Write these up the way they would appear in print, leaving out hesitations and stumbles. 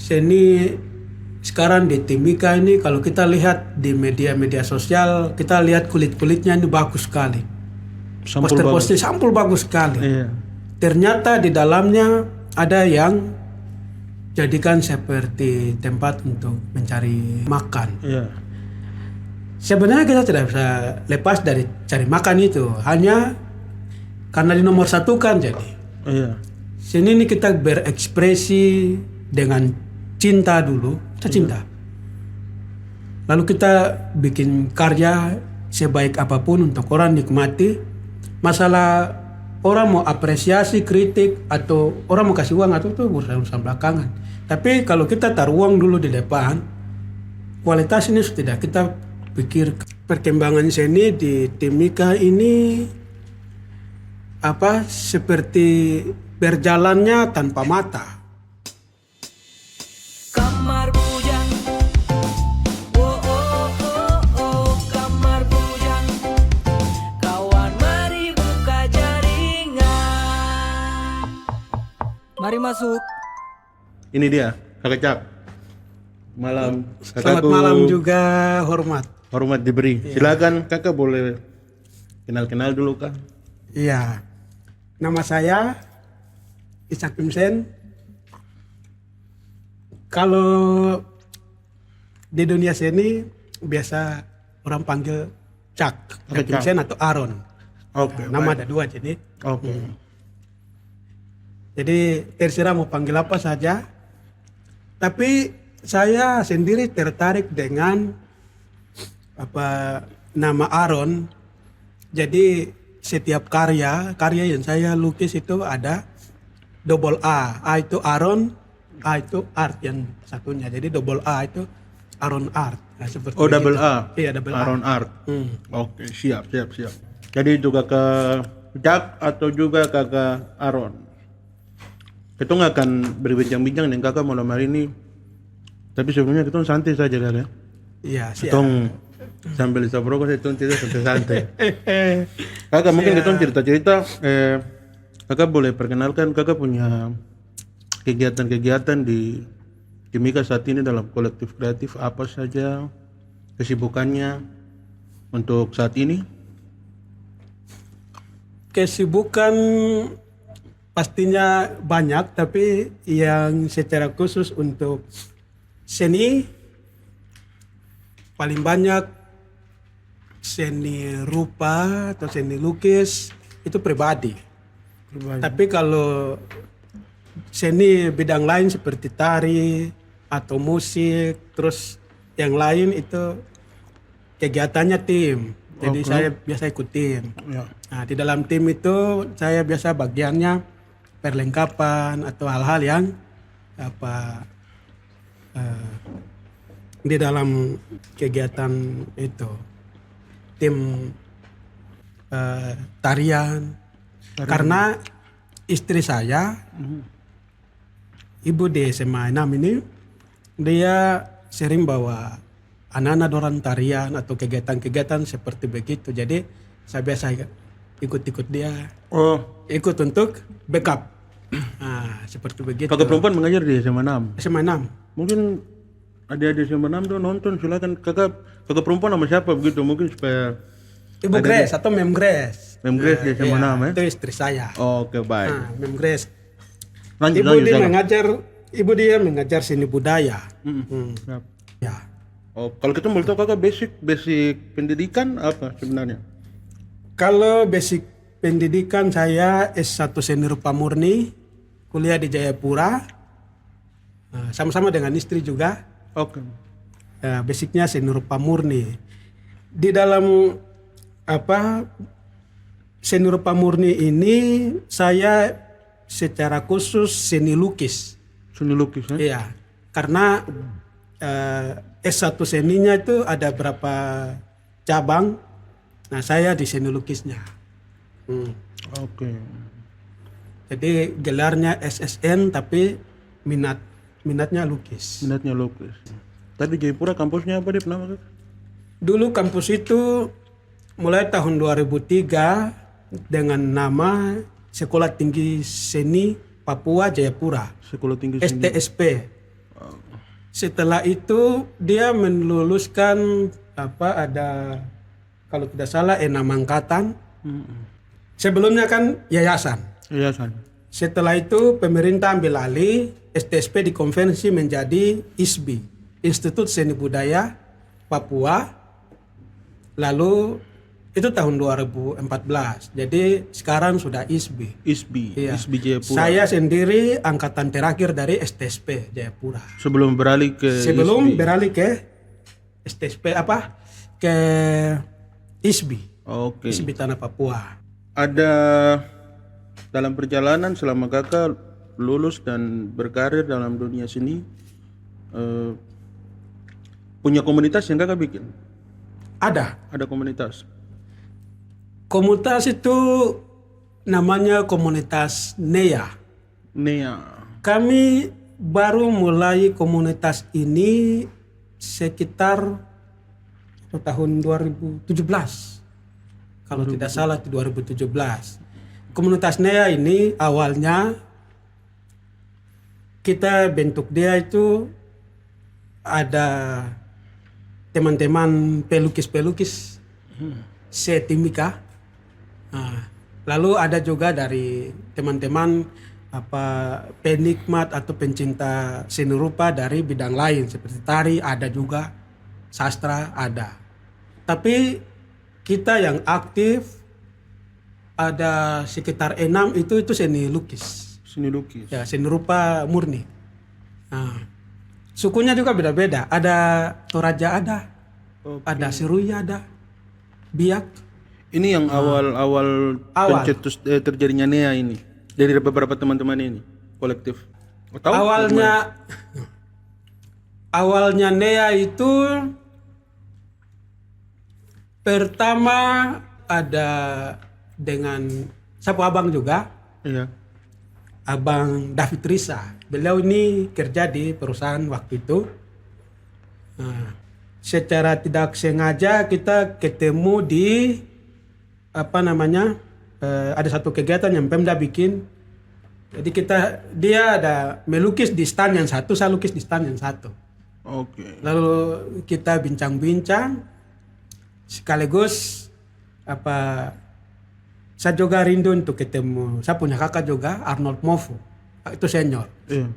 seni sekarang di Timika ini kalau kita lihat di media-media sosial, kita lihat kulit-kulitnya ini bagus sekali. Poster-poster sampul bagus sekali. Iya. Ternyata di dalamnya ada yang jadikan seperti tempat untuk mencari makan. Iya. Sebenarnya kita tidak bisa lepas dari cari makan itu, hanya karena di nomor satu kan jadi. Iya. Sini ini kita berekspresi dengan cinta dulu, kita cinta. Lalu kita bikin karya sebaik apapun untuk orang nikmati. Masalah orang mau apresiasi, kritik, atau orang mau kasih uang atau itu urusan belakangan. Tapi kalau kita taruh uang dulu di depan, kualitas ini sudah kita pikir. Perkembangan seni di Timika ini seperti berjalannya tanpa mata. Kamar bujang, oh oh oh oh, kamar bujang, kawan mari buka jaringan, mari masuk. Ini dia, Kakak Cak. Malam. Selamat Kakakku, malam juga, hormat. hormat diberi. Silakan Kakak boleh kenal-kenal dulu Kak. Iya, nama saya Ishak Vincent. Kalau di dunia seni biasa orang panggil Cak, Oke, Cak. Vincent atau Aaron. Oke. Nama baik. ada dua jadi. Oke. Jadi terserah mau panggil apa saja. Tapi saya sendiri tertarik dengan nama Aaron. Jadi setiap karya yang saya lukis itu ada double A. A itu Aaron, A itu art yang satunya. Jadi double A itu Aaron Art. Nah, seperti Double begitu. A. Iya, double Aaron A. Art. Hmm. Oke, siap. Jadi juga Kakak Cak atau juga Kakak Aaron. Kita nggak akan berbincang-bincang dengan Kakak malam hari ini. Tapi sebelumnya kita santai saja Kak ya. Iya, siap. Kita sambil bisa berokok itu tidak santai. Kakak mungkin kita cerita-cerita. Kakak boleh perkenalkan Kakak punya kegiatan-kegiatan di Timika saat ini dalam kolektif kreatif apa saja, kesibukannya untuk saat ini? Kesibukan pastinya banyak, tapi yang secara khusus untuk seni paling banyak seni rupa atau seni lukis itu pribadi. Tapi kalau seni bidang lain seperti tari atau musik, terus yang lain itu kegiatannya tim. Jadi Oke. saya biasa ikut tim. Ya. Nah, di dalam tim itu saya biasa bagiannya perlengkapan atau hal-hal yang di dalam kegiatan itu tim tarian. Karena istri saya ibu di SMA 6 ini dia sering bawa anak-anak orang tarian atau kegiatan-kegiatan seperti begitu. Jadi saya biasa ikut-ikut dia, Oh, ikut untuk backup. Nah, seperti begitu. kakak perempuan mengajar di SMA 6. SMA 6. Mungkin adik-adik SMA 6 tuh nonton, silakan kakak perempuan sama siapa begitu mungkin supaya Ibu Grace atau Mem Grace. Mem Grace di SMA 6 ya. Itu istri saya. Oke, baik. Nah, Mem Grace. Lanjut, Ibu dia mengajar seni budaya. Siap. Ya. Oh, kalau kita boleh tahu kakak basic pendidikan apa sebenarnya? Kalau basic pendidikan saya S1 Seni Rupa Murni, kuliah di Jayapura. Nah, sama-sama dengan istri juga. Oke. Basicnya seni rupa murni. Di dalam seni rupa murni ini saya secara khusus seni lukis. Seni lukis ya? Iya, karena S1 seninya itu ada berapa cabang. Nah, saya di seni lukisnya. Oke. Jadi gelarnya SSN tapi minatnya lukis. Minatnya lukis. Tadi Jayapura kampusnya apa dia nama kakak? Dulu kampus itu mulai tahun 2003 dengan nama Sekolah Tinggi Seni Papua Jayapura, Sekolah Tinggi Seni. STSP. Setelah itu dia meluluskan ada kalau tidak salah 6 angkatan. Sebelumnya kan yayasan. Yayasan. Setelah itu pemerintah ambil alih, STSP dikonversi menjadi ISBI, Institut Seni Budaya Papua. Lalu itu tahun 2014. Jadi sekarang sudah ISBI. ISBI. Iya. ISBI Jayapura. Saya sendiri angkatan terakhir dari STSP Jayapura. Sebelum beralih ke Sebelum ISBI. beralih ke STSP ke ISBI. Oke. ISBI Tanah Papua. Ada dalam perjalanan selama kakak lulus dan berkarir dalam dunia seni, punya komunitas yang kakak bikin? Ada Komunitas. komunitas itu namanya komunitas NEA. NEA. Kami baru mulai komunitas ini sekitar tahun 2017. Kalau tidak salah itu 2017. Komunitas NEA ini awalnya kita bentuk dia itu ada teman-teman pelukis-pelukis setimika. Nah, lalu ada juga dari teman-teman penikmat atau pencinta seni rupa dari bidang lain seperti tari ada juga, sastra ada. Tapi kita yang aktif ada sekitar 6 itu seni lukis. Seni lukis. Ya, seni rupa murni. Nah, sukunya juga beda-beda. Ada Toraja ada, ada Seruya ada, Biak. Ini yang awal pencetus terjadinya NEA ini dari beberapa teman-teman ini kolektif. Tahu? Awalnya NEA itu pertama ada dengan sapu abang juga. Iya. Abang David Risa. Beliau ini kerja di perusahaan waktu itu. Nah, secara tidak sengaja kita ketemu di ada satu kegiatan yang Pemda bikin. Jadi dia ada melukis di stand yang satu, saya lukis di stand yang satu. Oke. Lalu kita bincang-bincang sekaligus saya juga rindu untuk ketemu. Saya punya kakak juga, Arnold Mofu. Itu senior. Iya.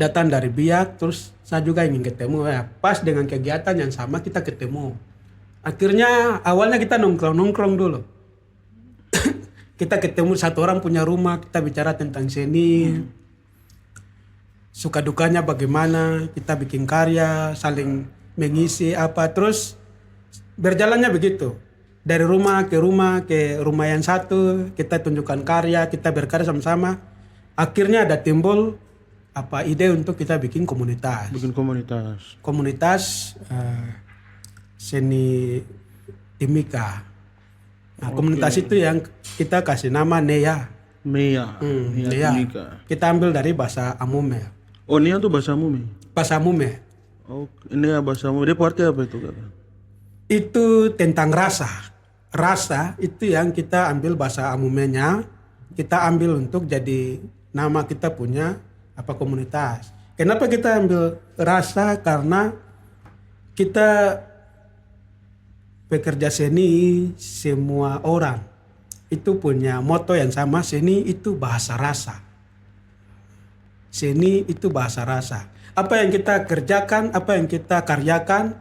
Datang dari Biak, terus saya juga ingin ketemu. Ya, pas dengan kegiatan yang sama kita ketemu. Akhirnya awalnya kita nongkrong-nongkrong dulu. Kita ketemu satu orang punya rumah, kita bicara tentang seni. Suka dukanya bagaimana, kita bikin karya, saling mengisi terus berjalannya begitu. Dari rumah ke rumah yang satu, kita tunjukkan karya, kita berkarya sama-sama. Akhirnya ada timbul ide untuk kita bikin komunitas. Bikin komunitas. Komunitas seni Timika. Nah, komunitas itu yang kita kasih nama NEA. NEA. NEA. Timika. Kita ambil dari bahasa Amume. Oh, NEA itu bahasa Amume. Bahasa Amume. Oh, NEA bahasa Amume. Dia arti apa itu, Kak? Itu tentang rasa. Rasa itu yang kita ambil bahasa Amumenya, kita ambil untuk jadi nama kita punya komunitas. Kenapa kita ambil rasa? Karena kita pekerja seni, semua orang itu punya moto yang sama, seni itu bahasa rasa. Seni itu bahasa rasa. Apa yang kita kerjakan, apa yang kita karyakan,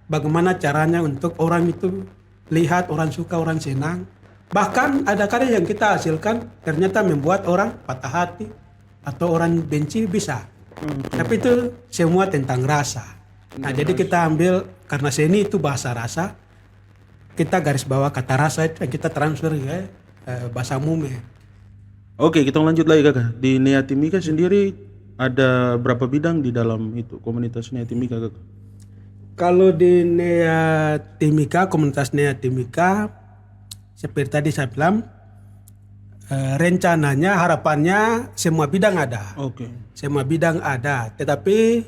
bagaimana caranya untuk orang itu lihat, orang suka, orang senang. Bahkan ada karya yang kita hasilkan ternyata membuat orang patah hati atau orang benci bisa. Tapi itu semua tentang rasa. Nah, jadi kita ambil karena seni itu bahasa rasa, kita garis bawah kata rasa itu kita transfer ke bahasa Mume. Oke, kita lanjut lagi, Kakak. Di NEA Timika sendiri ada berapa bidang di dalam itu komunitas NEA Timika, Kakak? Kalau di NEA Timika, komunitas NEA Timika, seperti tadi saya bilang, rencananya, harapannya semua bidang ada. Oke. Semua bidang ada, tetapi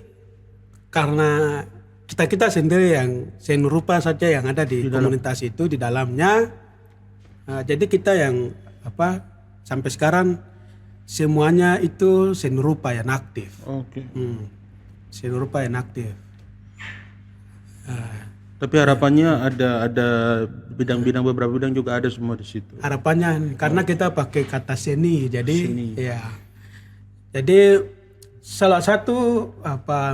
karena kita sendiri yang seni rupa saja yang ada di komunitas itu di dalamnya, jadi kita yang sampai sekarang semuanya itu seni rupa yang aktif. Oke. seni rupa yang aktif. Tapi harapannya ada bidang-bidang, beberapa bidang juga ada semua di situ. Harapannya karena kita pakai kata seni, jadi Seni. ya. Jadi salah satu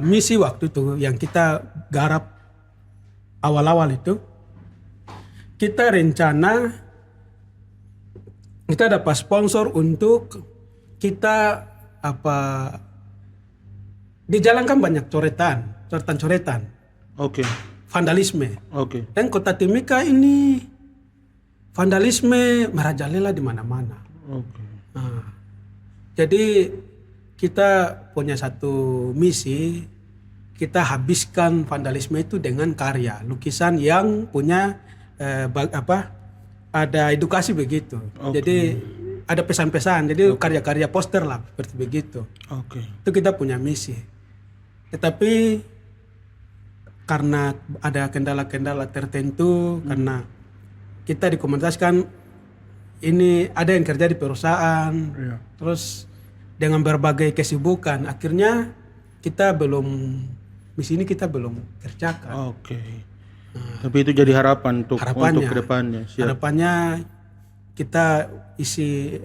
misi waktu itu yang kita garap awal-awal itu, kita rencana kita dapat sponsor untuk kita dijalankan banyak coretan, Oke. vandalisme. Oke. Dan kota Timika ini vandalisme merajalela di mana-mana. Oke. Nah, jadi kita punya satu misi, kita habiskan vandalisme itu dengan karya lukisan yang punya ada edukasi begitu. Oke. Jadi ada pesan-pesan, jadi karya-karya poster lah seperti begitu. Oke. Itu kita punya misi. Tetapi karena ada kendala-kendala tertentu, karena kita dikomunikasikan ini ada yang kerja di perusahaan, Iya. terus dengan berbagai kesibukan, akhirnya misi ini kita belum kerjakan. Oke. Tapi itu jadi harapan untuk Harapannya. kedepannya. Siap. Harapannya kita isi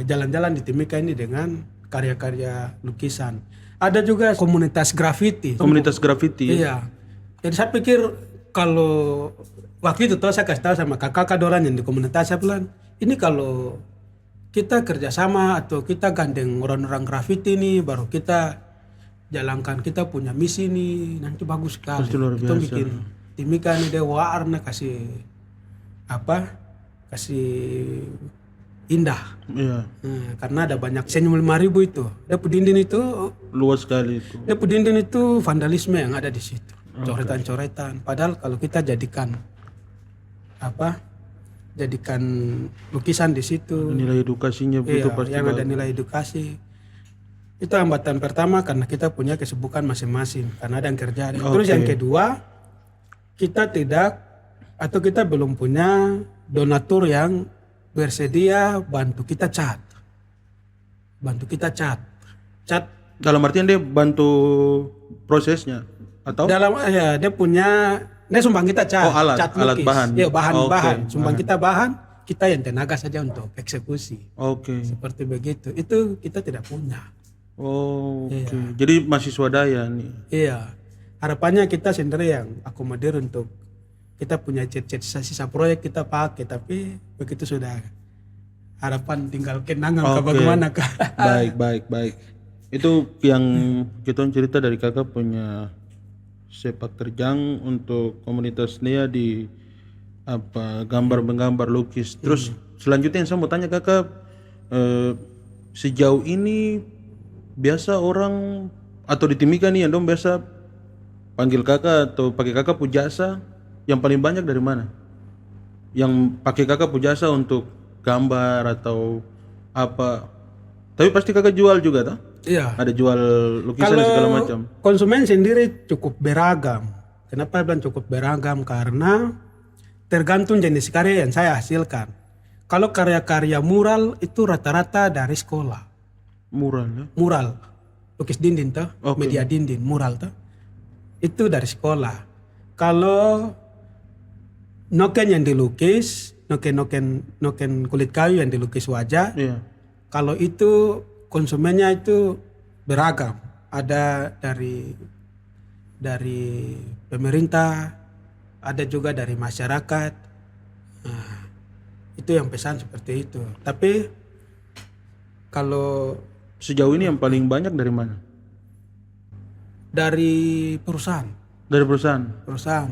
jalan-jalan di Timika ini dengan karya-karya lukisan. Ada juga komunitas grafiti. Komunitas grafiti. Iya. Jadi saya pikir kalau waktu itu saya kasih tahu sama kakak Doran yang di komunitas, saya bilang ini kalau kita kerjasama atau kita gandeng orang-orang grafiti ini, baru kita jalankan, kita punya misi ini, nanti bagus sekali. Pasti luar Kita biasa. bikin Timika ini dia warna kasih indah. Iya. Karena ada banyak senyum 5.000 itu. Dia dinding itu, Luas sekali itu. dia dinding itu vandalisme yang ada di situ. Coretan-coretan. Padahal kalau kita jadikan lukisan di situ, Nilai edukasinya iya, itu pasti yang ada nilai edukasi. Itu hambatan pertama karena kita punya kesibukan masing-masing, karena ada yang kerja. Terus yang kedua, kita belum punya donatur yang bersedia bantu kita cat. Cat dalam artian dia bantu prosesnya atau dia sumbang kita cat. Oh, alat lukis. bahan. Iya, bahan. Oke, Sumbang kita bahan, kita yang tenaga saja untuk eksekusi. Oke. Seperti begitu. Itu kita tidak punya. Oh, oke. Jadi mahasiswa daya nih. Iya. Harapannya kita sendiri yang akomodir untuk kita punya sisa proyek kita pakai, tapi begitu sudah harapan tinggal kenangan Oke. bagaimana kah? Baik. Itu yang kita cerita dari kakak punya sepak terjang untuk komunitas NEA di gambar-menggambar lukis. Terus selanjutnya yang saya mau tanya kakak, sejauh ini biasa orang atau di Timika nih yang dong biasa panggil kakak atau pakai kakak pujasa yang paling banyak dari mana? Yang pakai kakak pujasa untuk gambar atau apa? Tapi pasti kakak jual juga toh? Iya. Ada jual lukisan dan segala macam. Konsumen sendiri cukup beragam. Kenapa bilang cukup beragam? Karena tergantung jenis karya yang saya hasilkan. Kalau karya-karya mural itu rata-rata dari sekolah. Mural ya? Mural, lukis dinding tuh, Oke. media dinding, mural tuh. Itu dari sekolah. Kalau noken yang dilukis, noken kulit kayu yang dilukis wajah, Iya. kalau itu konsumennya itu beragam. Ada dari pemerintah, ada juga dari masyarakat. Nah, itu yang pesan seperti itu. Tapi kalau Sejauh ini yang paling banyak dari mana? dari perusahaan, Dari perusahaan.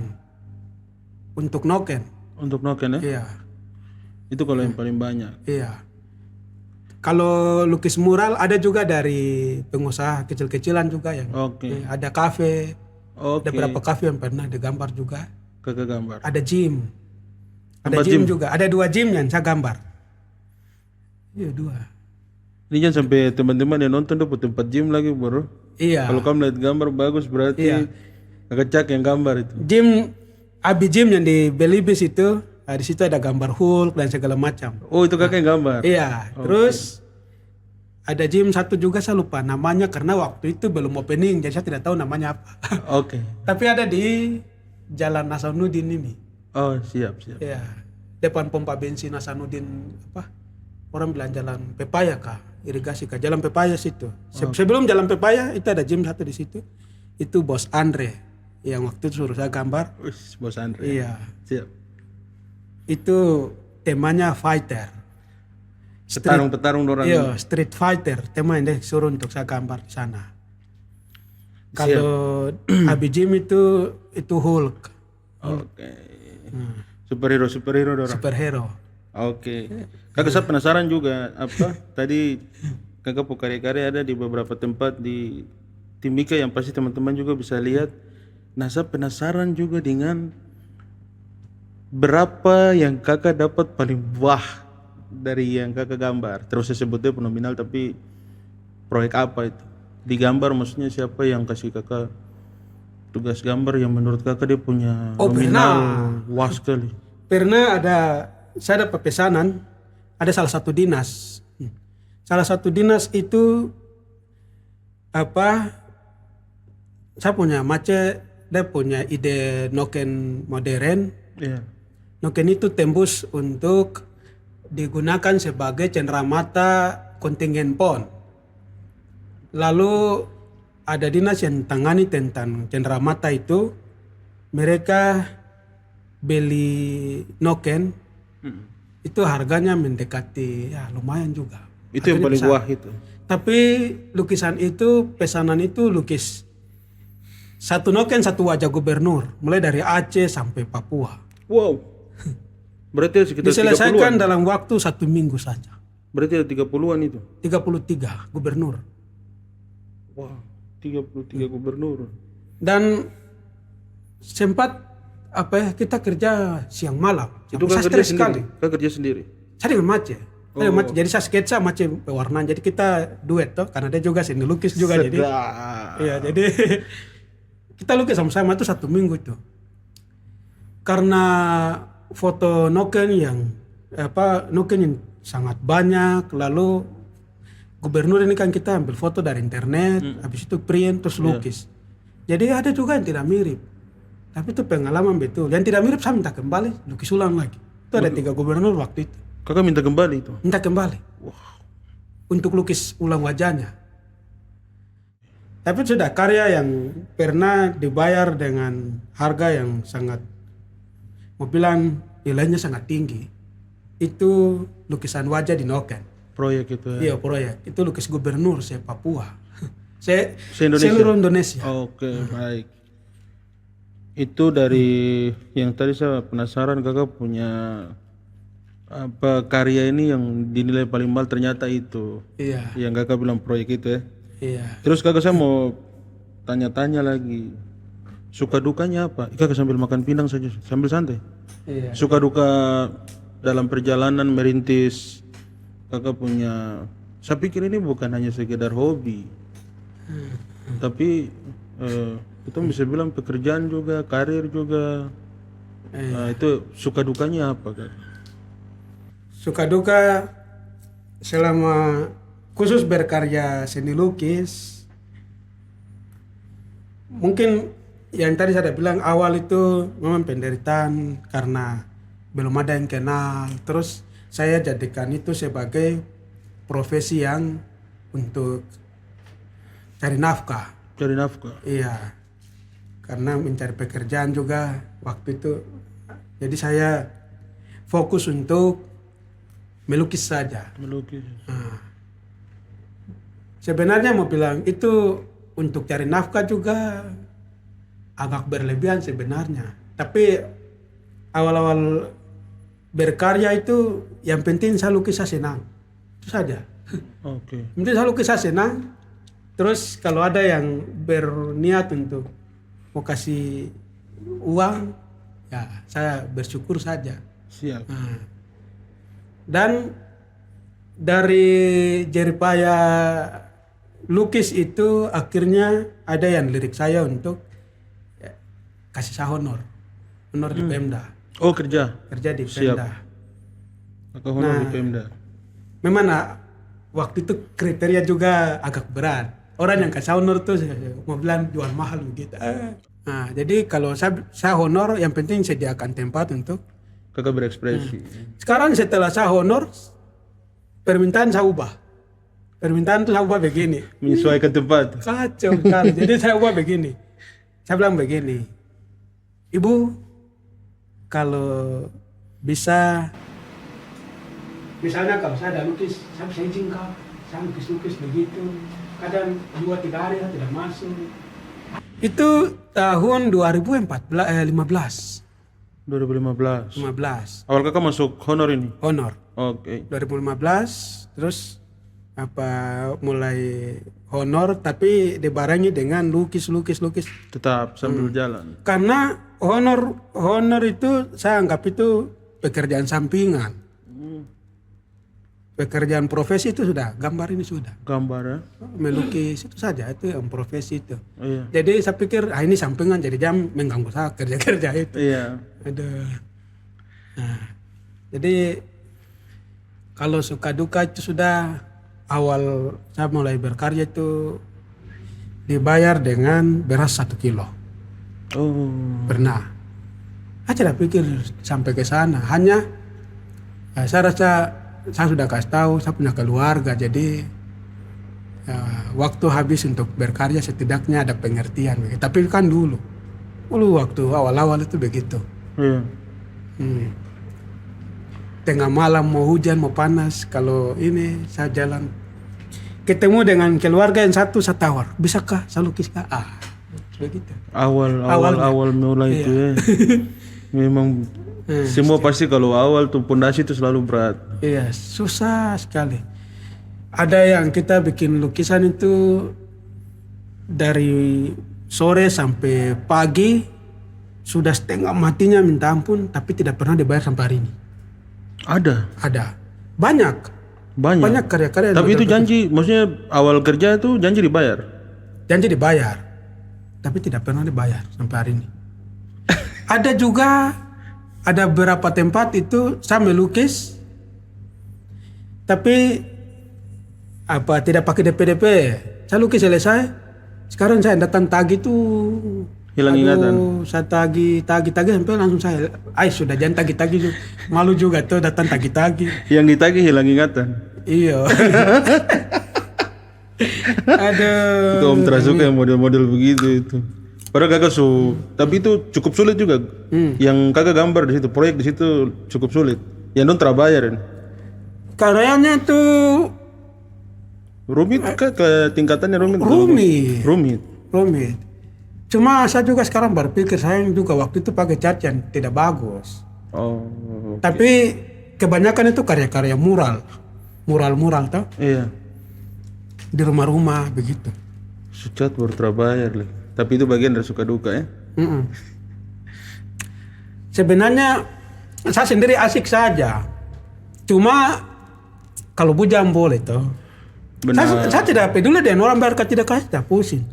untuk noken, Untuk noken ya? iya. Itu kalau yang paling banyak. Iya. Kalau lukis mural ada juga dari pengusaha kecil-kecilan juga yang Oke. ada kafe, Oke. ada beberapa kafe yang pernah digambar juga. Kakak gambar. Ada gym. Tempat Ada gym gym? juga. Ada 2 gym yang saya gambar. Iya 2. Ini jangan sampai teman-teman yang nonton dapat tempat gym lagi bro. Iya. Kalau kamu lihat gambar bagus berarti Iya. kakak Cak yang gambar itu. Abi gym yang di Belibis itu, di situ ada gambar Hulk dan segala macam. Oh itu kakak yang gambar. Iya. Terus ada gym satu juga saya lupa namanya karena waktu itu belum opening jadi saya tidak tahu namanya apa. Oke. Tapi ada di Jalan Hasanuddin ini. Oh, siap. Ya, depan pompa bensin Hasanuddin apa? Orang bilang Jalan Pepaya kah? Irigasi kah? Jalan Pepaya situ. Sebelum Jalan Pepaya itu ada gym satu di situ. Itu Bos Andre yang waktu itu suruh saya gambar. Wis, Bos Andre. Iya. Siap. Itu temanya fighter. Petarung dorang. Iya, street fighter temanya deh suruh untuk saya gambar di sana. Kalau Abi Jim itu Hulk. Oke. Superhero dorang. Superhero. Oke. Kakak saya penasaran juga apa tadi kakak po karya-karya ada di beberapa tempat di Timika yang pasti teman-teman juga bisa lihat. Nah, saya penasaran juga dengan berapa yang kakak dapat paling wah dari yang kakak gambar. Terus saya sebutnya nominal tapi proyek apa itu? Digambar maksudnya siapa yang kasih kakak tugas gambar yang menurut kakak dia punya nominal wah sekali. Pernah saya dapat pesanan, ada salah satu dinas. Salah satu dinas itu saya punya dia punya ide noken modern. Iya. Noken itu tembus untuk digunakan sebagai cenderamata kontingen PON. Lalu ada dinas yang tangani tentang cenderamata itu, mereka beli noken, itu harganya mendekati ya lumayan juga. Itu yang paling wah itu. Tapi lukisan itu, pesanan itu lukis satu noken satu wajah gubernur, mulai dari Aceh sampai Papua. Wow. Berarti sekitar 30-an. Diselesaikan dalam waktu 1 minggu saja. Berarti ada 30-an itu. 33 gubernur. Wah, 33 gubernur. Dan sempat kita kerja siang malam. Itu Saya kan kerja stres sendiri. sekali. Kan kerja sendiri. Saya dengan Mace. Jadi saya sketsa Mace pewarnaan. Jadi kita duet toh karena dia juga seni lukis juga jadi. Iya, jadi kita lukis sama-sama itu 1 minggu itu. Karena foto noken yang sangat banyak, lalu gubernur ini kan kita ambil foto dari internet, habis itu print terus lukis. Jadi ada juga yang tidak mirip, tapi itu pengalaman betul. Yang tidak mirip saya minta kembali, lukis ulang lagi. Itu ada 3 gubernur waktu itu. Kakak minta kembali itu. Minta kembali. Untuk lukis ulang wajahnya. Tapi sudah karya yang pernah dibayar dengan harga yang sangat, mau bilang nilainya sangat tinggi. Itu lukisan wajah di noken. Proyek itu ya? Iya, proyek. Itu lukis gubernur Papua. Se-Indonesia? Seluruh Indonesia. Oke, baik. Itu dari yang tadi saya penasaran kakak punya karya ini yang dinilai paling mahal ternyata itu. Iya. Yang kakak bilang proyek itu ya? Iya. Terus kakak saya mau tanya-tanya lagi. Suka dukanya apa? Kakak sambil makan pindang saja, sambil santai. Iya. Suka duka dalam perjalanan merintis kakak punya. Saya pikir ini bukan hanya sekedar hobi, tapi kita bisa bilang pekerjaan juga, karir juga. Nah, itu suka dukanya apa kak? Suka duka selama khusus berkarya seni lukis, mungkin yang tadi saya bilang awal itu memang penderitaan karena belum ada yang kenal. Terus saya jadikan itu sebagai profesi yang untuk cari nafkah. Cari nafkah? Iya, karena mencari pekerjaan juga waktu itu. Jadi saya fokus untuk melukis saja. Melukis. Sebenarnya mau bilang itu untuk cari nafkah juga agak berlebihan sebenarnya. Tapi awal-awal berkarya itu yang penting saya lukis saya senang. Itu saja. Oke. Penting saya lukis saya senang. Terus kalau ada yang berniat untuk mau kasih uang, ya saya bersyukur saja. Siap. Dan dari jeripaya lukis itu akhirnya ada yang lirik saya untuk kasih saya honor di Pemda. Oh, kerja Kerja di siap. Pemda. Kakak honor di Pemda. Memang waktu itu kriteria juga agak berat. Orang yang kasih honor tuh mau bilang jual mahal begitu. Nah, jadi kalau saya honor, yang penting sediakan tempat untuk Kakak berekspresi. Sekarang setelah saya honor, permintaan saya ubah. Permintaan tuh saya ubah begini. Menyesuaikan tempat. Kacau sekali. Jadi saya ubah begini. Saya bilang begini, Ibu, kalau bisa, misalnya kalau saya ada lukis, saya bisa izin kau, saya lukis-lukis begitu. Kadang 2-3 hari saya tidak masuk. Itu tahun 2015. 2015. Awal kakak masuk honor ini? Honor. Oke. 2015, terus mulai honor tapi dibarengi dengan lukis. Tetap sambil jalan. Karena honor itu saya anggap itu pekerjaan sampingan. Pekerjaan profesi itu sudah, gambar ini sudah. Gambar ya? Melukis itu saja, itu yang profesi itu. Iya. Jadi saya pikir ini sampingan, jadi jam mengganggu saya kerja itu. Iya. Aduh. Nah, jadi kalau suka duka itu sudah awal saya mulai berkarya itu dibayar dengan beras 1 kilo. Oh. Pernah. Saya tidak pikir sampai ke sana. Hanya saya rasa saya sudah kasih tahu saya punya keluarga, jadi waktu habis untuk berkarya setidaknya ada pengertian. Tapi kan dulu waktu awal-awal itu begitu. Iya. Tengah malam mau hujan mau panas, kalau ini saya jalan ketemu dengan keluarga yang satu, saya tawar, bisakah saya lukis kah? Begitu. Awal mulai itu ya. Memang semua pasti kalau awal tuh pondasi itu selalu berat. Iya, susah sekali. Ada yang kita bikin lukisan itu dari sore sampai pagi, sudah setengah matinya minta ampun, tapi tidak pernah dibayar sampai hari ini. Ada. Banyak karya-karya. Tapi itu janji, maksudnya awal kerja itu janji dibayar? Janji dibayar, tapi tidak pernah dibayar sampai hari ini. Ada juga, ada beberapa tempat itu saya melukis, tapi tidak pakai DP. Saya lukis selesai, sekarang saya datang tagih tuh. Hilang ingatan. Saya tagih sampai langsung saya, sudah jangan tagih. Malu juga tuh datang tagih. Yang ditagih hilang ingatan. Iya. Aduh. Itu Om terasuka yang model-model begitu itu. Padahal kakak tapi itu cukup sulit juga. Yang kakak gambar di situ, proyek di situ cukup sulit. Yang non terbayar. Karyanya tuh rumit kah? Ke tingkatannya rumit? Rumit. Cuma saya juga sekarang berpikir, saya juga waktu itu pakai cat yang tidak bagus. Oh. Okay. Tapi kebanyakan itu karya-karya mural tau? Iya. Di rumah-rumah begitu. Cat baru terbayar lagi. Tapi itu bagian dari suka duka ya. Sebenarnya saya sendiri asik saja. Cuma kalau bujang boleh toh. Saya tidak peduli dengan orang bayar tidak kasih, tidak pusing.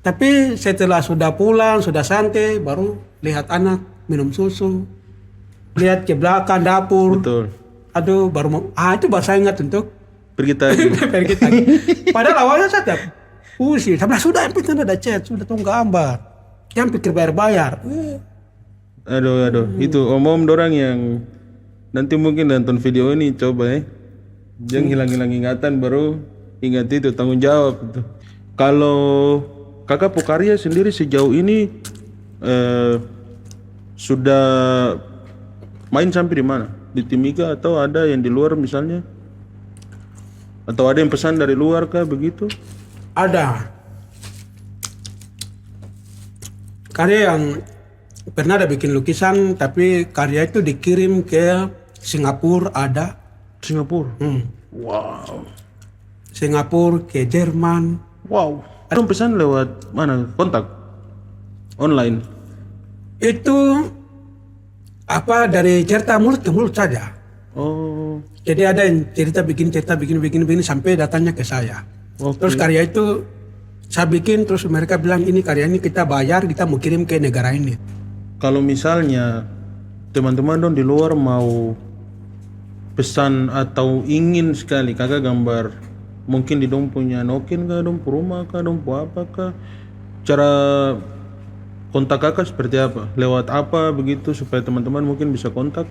Tapi setelah sudah pulang, sudah santai, baru lihat anak minum susu, lihat ke belakang dapur. Betul. Aduh, baru mau, itu baru saya ingat untuk pergi tadi. Padahal awalnya saya tidak pusing. Sudah yang penting ada chat, sudah tunggu gambar. Yang pikir bayar. Aduh. Itu om-om dorang yang nanti mungkin nonton video ini coba ya. Jangan hilang-hilang ingatan baru ingat itu tanggung jawab itu. Kalau kakak Pokarya sendiri sejauh ini sudah main sampai di mana? Di Timika atau ada yang di luar misalnya? Atau ada yang pesan dari luar kah begitu? Ada. Karya yang pernah ada bikin lukisan, tapi karya itu dikirim ke Singapura ada. Singapura? Wow. Singapura ke Jerman. Wow. Ada pesan lewat mana? Kontak? Online? Itu dari cerita mulut ke mulut saja. Oh. Jadi ada yang cerita bikin sampai datangnya ke saya. Okay. Terus karya itu saya bikin, terus mereka bilang ini karya ini kita bayar, kita mau kirim ke negara ini. Kalau misalnya teman-teman dong di luar mau pesan atau ingin sekali kakak gambar mungkin di dong punya noken kah, dong pu rumah kah, dong pu apa kah? Cara kontak kakak seperti apa? Lewat apa begitu supaya teman-teman mungkin bisa kontak?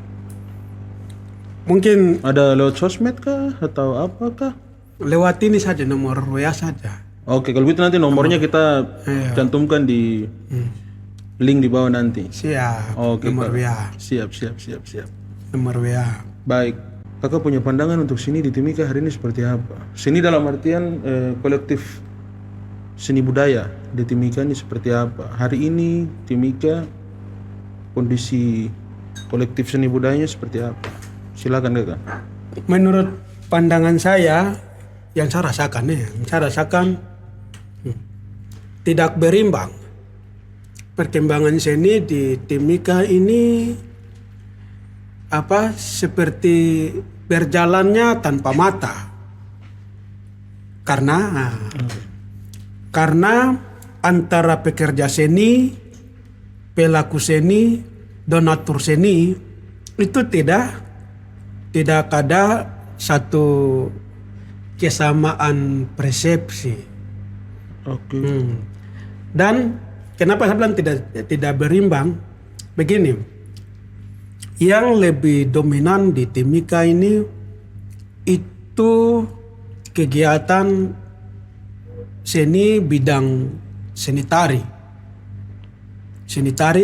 Mungkin Ada lewat sosmed kah atau apakah? lewat ini saja, nomor WA saja. Oke, kalau gitu nanti nomornya kita Iya. cantumkan di link di bawah nanti. Siap. Oke, Nomor Kak. WA. Siap. Nomor WA. Baik. Kakak punya pandangan untuk seni di Timika hari ini seperti apa? Seni dalam artian kolektif seni budaya di Timika ini seperti apa? Hari ini Timika kondisi kolektif seni budayanya seperti apa? Silakan kakak. Menurut pandangan saya, yang saya rasakan tidak berimbang. Perkembangan seni di Timika ini seperti berjalannya tanpa mata. Karena antara pekerja seni, pelaku seni, donatur seni itu tidak ada satu kesamaan persepsi. Oke. Dan kenapa saya bilang tidak berimbang? Begini, yang lebih dominan di Timika ini itu kegiatan seni bidang seni tari,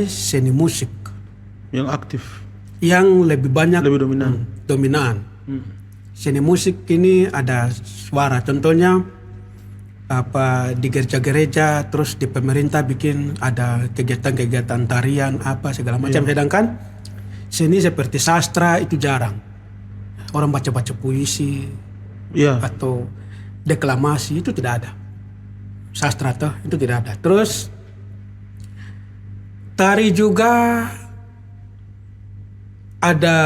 seni musik Yang aktif, yang lebih banyak lebih dominan. dominan. Seni musik ini ada suara, contohnya di gereja-gereja, terus di pemerintah bikin ada kegiatan-kegiatan tarian apa segala macam. Sedangkan seni seperti sastra itu jarang. Orang baca-baca puisi Iya. atau deklamasi itu tidak ada. Sastra itu tidak ada. Terus tari juga ada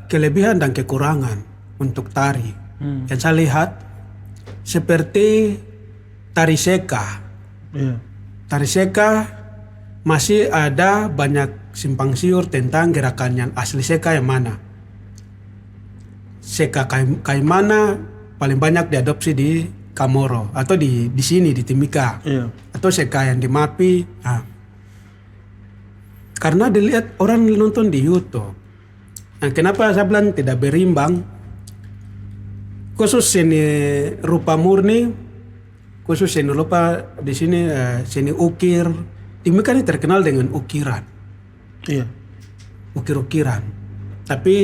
kelebihan dan kekurangan untuk tari. Yang saya lihat seperti tari seka. Iya. Tari seka masih ada banyak simpang siur tentang gerakan yang asli seka yang mana. Seka kayak mana paling banyak diadopsi di Kamoro atau di sini di Timika. Iya. Atau seka yang di Mapi. Karena dilihat orang nonton di YouTube. Nah, kenapa saya bilang tidak berimbang? Khusus seni rupa murni, khusus seni rupa di sini seni ukir. Timika ini terkenal dengan ukiran, Iya. ukir-ukiran. Tapi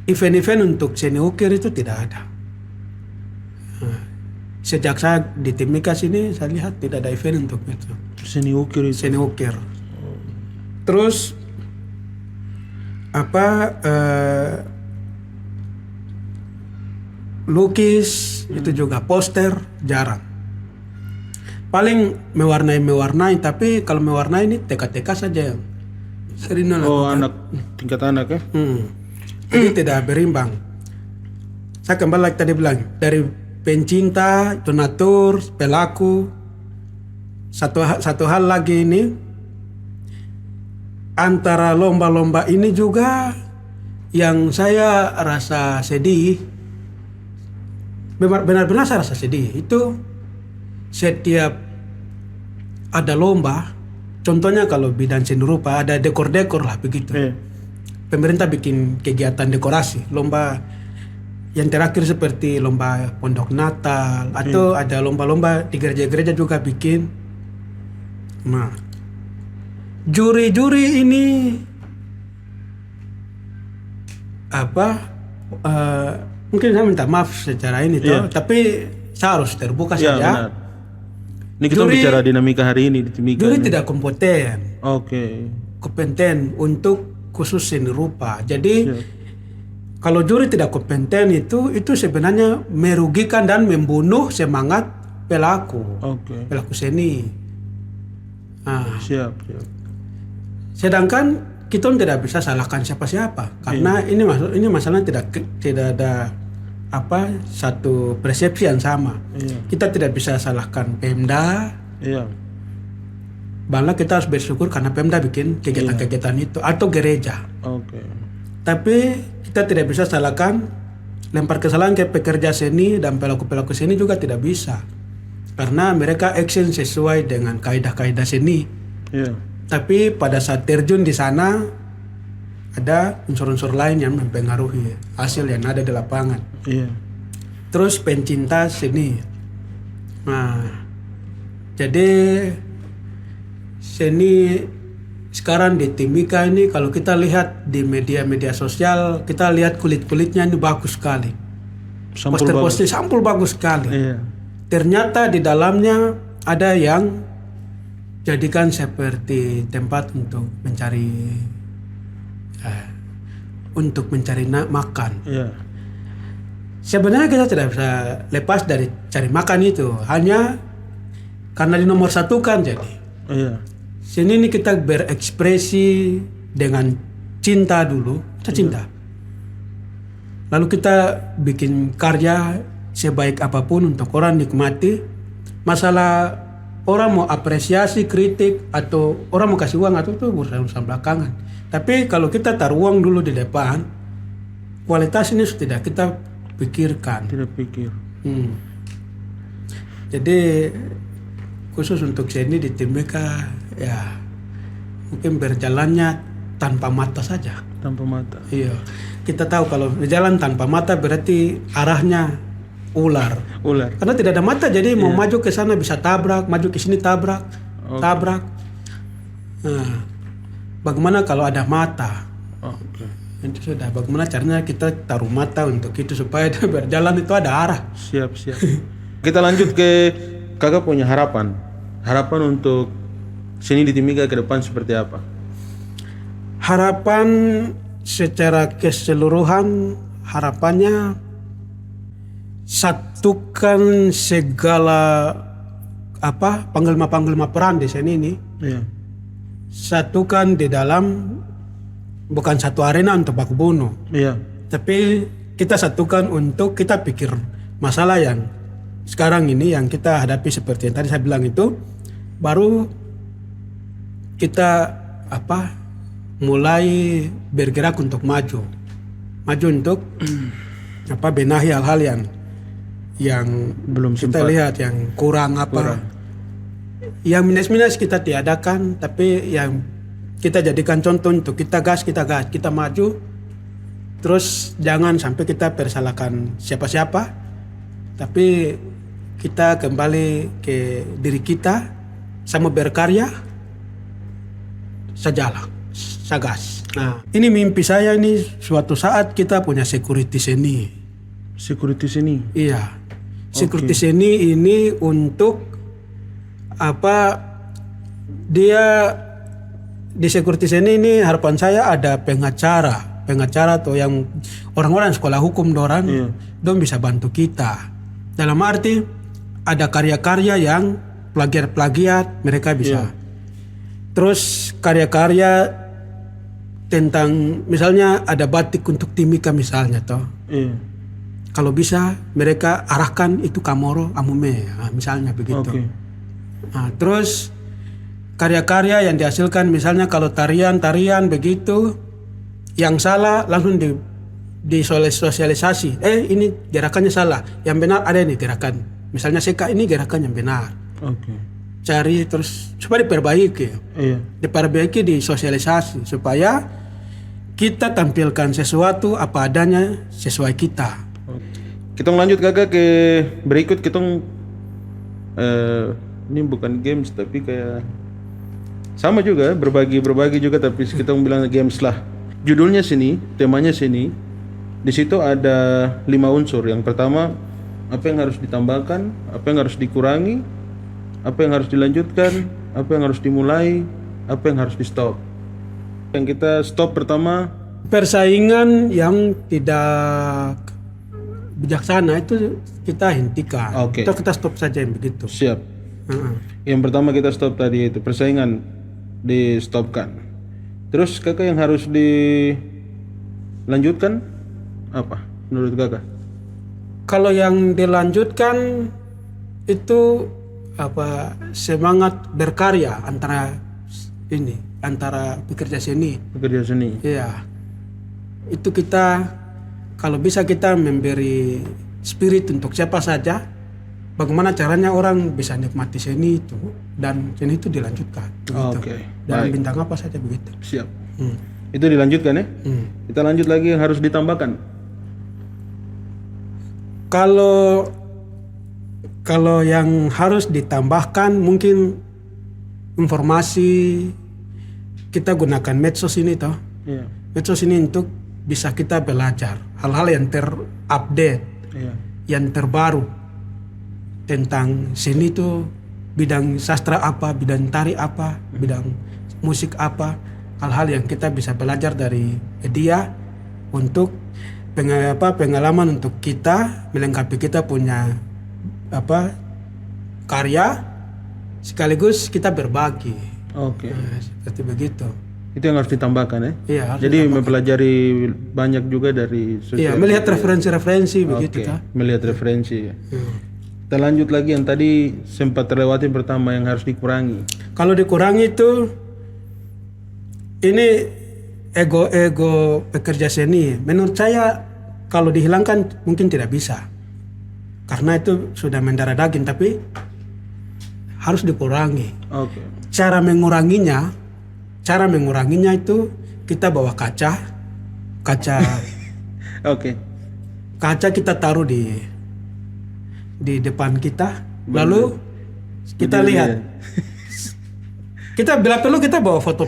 event-event untuk seni ukir itu tidak ada. Sejak saya di Timika sini, saya lihat tidak ada event untuk itu. Seni ukir itu. Seni ukir. Terus lukis itu juga, poster jarang. Paling mewarnai, tapi kalau mewarnai ini TK-TK saja yang sering Oh, lakukan. anak tingkat anak ya? Jadi tidak berimbang. Saya kembali lagi tadi bilang dari pencinta, donatur, pelaku. Satu hal lagi ini, antara lomba-lomba ini juga yang saya rasa sedih, benar-benar saya rasa sedih, itu setiap ada lomba, contohnya kalau bidang seni rupa ada dekor-dekor lah begitu. Pemerintah bikin kegiatan dekorasi, lomba yang terakhir seperti lomba pondok Natal, atau ada lomba-lomba di gereja-gereja juga bikin. Nah, juri-juri ini mungkin saya minta maaf secara ini tapi saya harus terbuka Iya, saja. benar. Ini kita Juri- bicara dinamika hari ini di Timika. Juri ini. tidak kompeten. Oke. Kompeten untuk khusus seni rupa. Jadi kalau juri tidak kompeten itu sebenarnya merugikan dan membunuh semangat pelaku seni. Nah, Siap. sedangkan kita tidak bisa salahkan siapa-siapa karena ini masalah tidak ada satu persepsi yang sama. Kita tidak bisa salahkan Pemda. Iya. Malah kita harus bersyukur karena Pemda bikin kegiatan-kegiatan itu atau gereja. Oke. Tapi kita tidak bisa salahkan lempar kesalahan ke pekerja seni dan pelaku-pelaku seni juga tidak bisa. Karena mereka action sesuai dengan kaidah-kaidah seni. Iya. Tapi pada saat terjun di sana ada unsur-unsur lain yang mempengaruhi hasil yang ada di lapangan. Iya. Terus pencinta seni. Nah, jadi seni sekarang di Timika ini kalau kita lihat di media-media sosial, kita lihat kulit-kulitnya ini bagus sekali. Sampul bagus. Poster-poster sampul bagus sekali. Iya. Ternyata di dalamnya ada yang jadikan seperti tempat untuk mencari makan. Iya. Sebenarnya kita tidak bisa lepas dari cari makan itu, hanya karena di nomor satu kan jadi. Iya. Sini ini kita berekspresi dengan cinta dulu, kita cinta. Lalu kita bikin karya sebaik apapun untuk orang nikmati. Masalah orang mau apresiasi, kritik, atau orang mau kasih uang atau itu urusan belakangan. Tapi kalau kita taruh uang dulu di depan, kualitas ini sudah kita pikirkan. Tidak pikir. Jadi khusus untuk seni di Timika ya mungkin berjalannya tanpa mata saja. Tanpa mata. Iya. Kita tahu kalau berjalan tanpa mata berarti arahnya ular. Ular. Karena tidak ada mata jadi mau maju ke sana bisa tabrak, maju ke sini tabrak, tabrak. Nah, bagaimana kalau ada mata? Oke. Itu sudah. Bagaimana caranya kita taruh mata untuk itu supaya dia berjalan itu ada arah. Siap. Kita lanjut ke kakak punya harapan. Harapan untuk seni di Timika ke depan seperti apa? Harapan secara keseluruhan harapannya satukan segala panglima-panglima peran di seni ini. Iya. Satukan di dalam bukan satu arena untuk baku bunuh. Iya. Tapi kita satukan untuk kita pikir masalah yang sekarang ini yang kita hadapi seperti yang tadi saya bilang itu, baru kita mulai bergerak untuk maju untuk benahi hal-hal yang Belum kita sempat. lihat yang kurang. Yang minus-minus kita tiadakan, tapi yang kita jadikan contoh untuk kita gas, kita maju. Terus jangan sampai kita persalahkan siapa-siapa, tapi kita kembali ke diri kita sama berkarya sajalah, sagas. Nah, ini mimpi saya ini suatu saat kita punya security seni. Security seni. Iya. Security seni ini untuk dia di security seni ini harapan saya ada pengacara atau yang orang-orang sekolah hukum dorang bisa bantu kita. Dalam arti ada karya-karya yang plagiat mereka bisa. Terus karya-karya tentang misalnya ada batik untuk Timika misalnya toh. Kalau bisa mereka arahkan itu Kamoro Amume, misalnya begitu. Nah, terus karya-karya yang dihasilkan misalnya kalau tarian begitu yang salah langsung disosialisasi. Ini gerakannya salah, yang benar ada ini gerakan. Misalnya Seka ini gerakan yang benar. Cari terus supaya diperbaiki. Diperbaiki, disosialisasi supaya kita tampilkan sesuatu apa adanya sesuai kita. Kita lanjut kakak ke berikut. Kita ini bukan games tapi kayak sama juga berbagi juga, tapi kita bilang games lah. Judulnya sini, temanya sini. Di situ ada 5 unsur. Yang pertama, apa yang harus ditambahkan, apa yang harus dikurangi, apa yang harus dilanjutkan, apa yang harus dimulai, apa yang harus di stop. Yang kita stop pertama, persaingan yang tidak bijaksana itu kita hentikan. Itu kita stop saja yang begitu. Siap. Yang pertama kita stop tadi itu persaingan di stopkan. Terus kakak yang harus dilanjutkan apa menurut kakak? Kalau yang dilanjutkan itu semangat berkarya antara pekerja seni. Pekerja seni. Iya. Itu kita kalau bisa kita memberi spirit untuk siapa saja, bagaimana caranya orang bisa nikmati seni itu dan seni itu dilanjutkan. Begitu. Oke, Dalam baik. bintang apa saja begitu. Siap. Hmm. Itu dilanjutkan ya. Hmm. Kita lanjut lagi yang harus ditambahkan. Kalau yang harus ditambahkan mungkin informasi, kita gunakan medsos ini toh. Iya. Medsos ini untuk bisa kita belajar hal-hal yang terupdate, Iya. yang terbaru tentang seni itu, bidang sastra apa, bidang tari apa, bidang musik apa, hal-hal yang kita bisa belajar dari media untuk pengalaman untuk kita melengkapi kita punya karya, sekaligus kita berbagi. Oke. Nah, seperti begitu. Itu yang harus ditambahkan ya. Iya, harus Jadi mempelajari banyak juga dari iya, sosial melihat media. referensi-referensi begitu Oke, kan. melihat referensi ya. Kita lanjut lagi yang tadi sempat terlewati pertama yang harus dikurangi. Kalau dikurangi itu, ini ego pekerja seni. Menurut saya kalau dihilangkan mungkin tidak bisa, karena itu sudah mendarah daging, tapi harus dikurangi. Oke. Cara menguranginya itu kita bawa kaca Oke. kaca kita taruh di depan kita, lalu kita Berdiri lihat. ya. Kita bila perlu kita bawa foto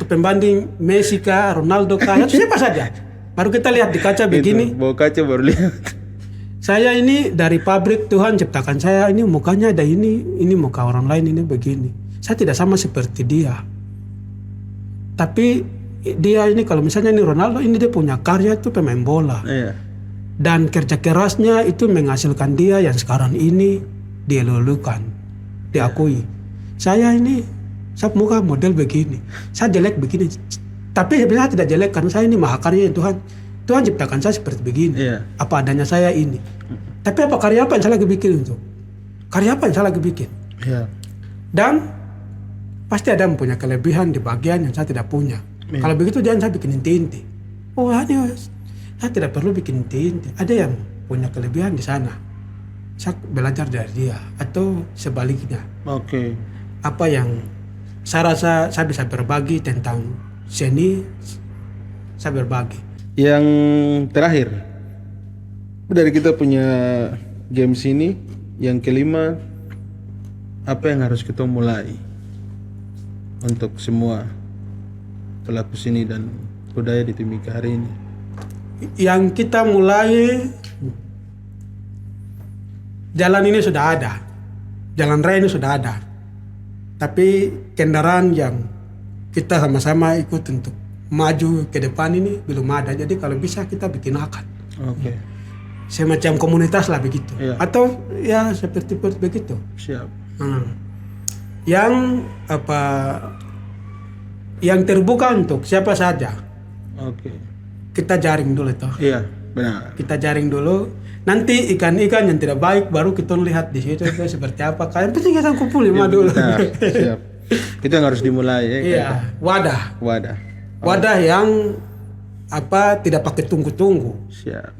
pembanding Messi kah, Ronaldo kah, atau siapa saja. Baru kita lihat di kaca begini. Itu, bawa kaca baru lihat. Saya ini dari pabrik, Tuhan ciptakan saya ini mukanya ada ini muka orang lain ini begini. Saya tidak sama seperti dia. Tapi dia ini kalau misalnya ini Ronaldo, ini dia punya karya itu pemain bola. Iya. Dan kerja kerasnya itu menghasilkan dia yang sekarang ini dilulukan, diakui. Saya muka model begini, saya jelek begini. Tapi sebenarnya tidak jelek karena saya ini mahakarya Tuhan. Tuhan ciptakan saya seperti begini. Iya. Apa adanya saya ini. Tapi karya apa yang saya lagi bikin itu? Karya apa yang saya lagi bikin? Iya. Dan pasti ada yang punya kelebihan di bagian yang saya tidak punya. Iya. Kalau begitu jangan saya bikin inti-inti. Oh ini saya tidak perlu bikin inti-inti. Ada yang punya kelebihan di sana. Saya belajar dari dia. Atau sebaliknya. Oke. Apa yang saya rasa saya bisa berbagi tentang seni, saya berbagi. Yang terakhir dari kita punya games ini, yang kelima, apa yang harus kita mulai untuk semua pelaku seni dan budaya di Timika hari ini? Yang kita mulai, jalan ini sudah ada, jalan raya ini sudah ada, tapi kendaraan yang kita sama-sama ikut untuk maju ke depan ini belum ada. Jadi kalau bisa kita bikin akad, Oke. semacam komunitas lah begitu. Iya. Atau ya seperti begitu. Siap. Yang yang terbuka untuk siapa saja. Oke. Kita jaring dulu toh. Iya, benar. Kita jaring dulu. Nanti ikan-ikan yang tidak baik baru kita lihat di situ itu seperti apa. Kalian penting kita kumpul lima dulu. Nah, siap. Itu yang harus dimulai ya. Iya, wadah. Wadah yang tidak pakai tunggu-tunggu. Siap.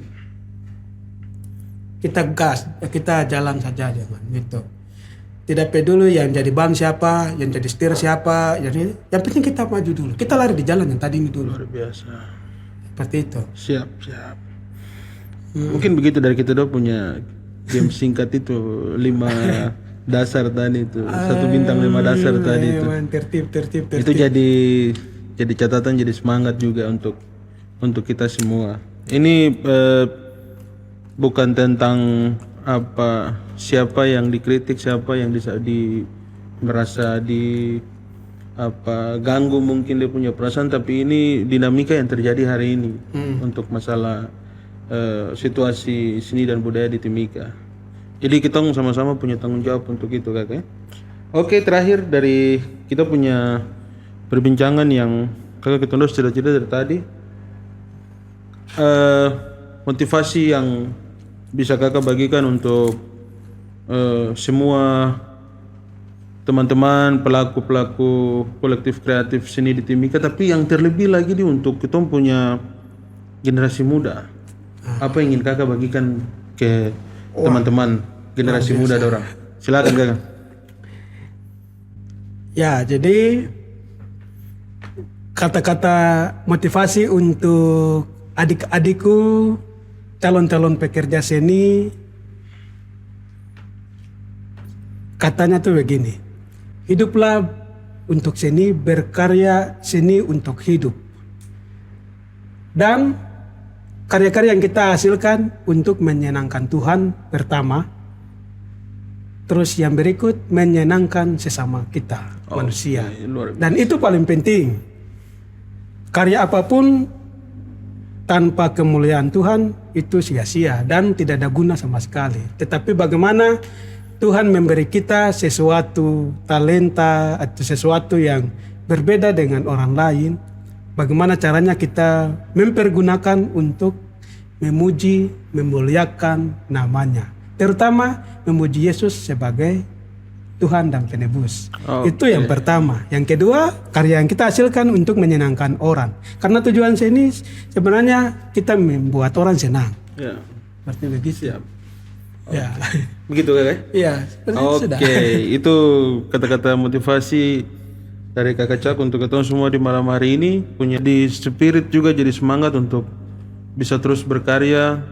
Kita gas, kita jalan saja dengan itu. Tidak peduli yang jadi ban siapa, yang jadi setir siapa, yang penting kita maju dulu. Kita lari di jalan yang tadi ini dulu. Luar biasa. Seperti itu. Siap. Mungkin begitu dari kita dong punya game singkat itu 5 dasar tadi itu. 1 bintang 5 dasar tadi itu. Tertib. Itu jadi catatan, jadi semangat juga untuk kita semua. Ini bukan tentang siapa yang dikritik, siapa yang merasa ganggu mungkin dia punya perasaan, tapi ini dinamika yang terjadi hari ini untuk masalah situasi seni dan budaya di Timika. Jadi kita sama-sama punya tanggung jawab untuk itu, kakak. Oke, terakhir dari kita punya perbincangan yang kakak ketunda cerita-cerita dari tadi. Motivasi yang bisa kakak bagikan untuk semua teman-teman pelaku kolektif kreatif seni di Timika, tapi yang terlebih lagi nih untuk kita punya generasi muda. Apa yang ingin kakak bagikan ke teman-teman generasi muda dorang? Silakan kakak. Ya, jadi kata-kata motivasi untuk adik-adikku calon-calon pekerja seni, katanya tuh begini, hiduplah untuk seni, berkarya seni untuk hidup. Dan karya-karya yang kita hasilkan untuk menyenangkan Tuhan pertama, terus yang berikut menyenangkan sesama kita, manusia. Luar biasa. Dan itu paling penting. Karya apapun tanpa kemuliaan Tuhan itu sia-sia dan tidak ada guna sama sekali. Tetapi bagaimana Tuhan memberi kita sesuatu talenta atau sesuatu yang berbeda dengan orang lain, bagaimana caranya kita mempergunakan untuk memuji, memuliakan namanya. Terutama memuji Yesus sebagai Tuhan dan penebus. Itu yang pertama. Yang kedua, karya yang kita hasilkan untuk menyenangkan orang. Karena tujuan seni sebenarnya kita membuat orang senang. Ya. Seperti begitu. Siap. Ya. Begitu kakak? Iya, seperti itu sudah. Oke, itu kata-kata motivasi dari kakak Cak untuk ketemu semua di malam hari ini. Punya di spirit juga jadi semangat untuk bisa terus berkarya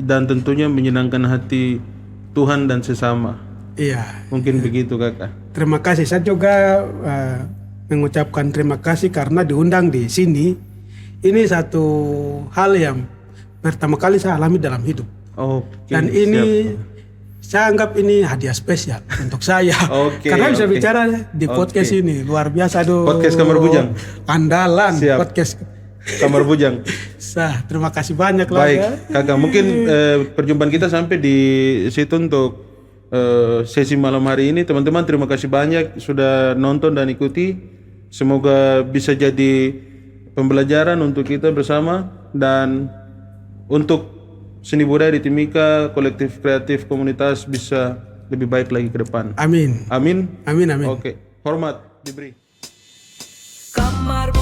dan tentunya menyenangkan hati Tuhan dan sesama. Iya. Mungkin begitu kakak. Terima kasih. Saya juga mengucapkan terima kasih karena diundang di sini. Ini satu hal yang pertama kali saya alami dalam hidup. Oke. Dan ini saya anggap ini hadiah spesial untuk saya. Oke, Karena bisa oke. bicara di podcast ini luar biasa. Aduh. Podcast Kamar Bujang. Andalan Siap. podcast. Kamar Bujang. Terima kasih banyak lah. Baik, ya. kakak. Mungkin perjumpaan kita sampai di situ untuk sesi malam hari ini. Teman-teman, terima kasih banyak sudah nonton dan ikuti. Semoga bisa jadi pembelajaran untuk kita bersama dan untuk seni budaya di Timika, kolektif kreatif komunitas bisa lebih baik lagi ke depan. Amin. Amin. Amin. Amin. Oke, hormat diberi. Kamar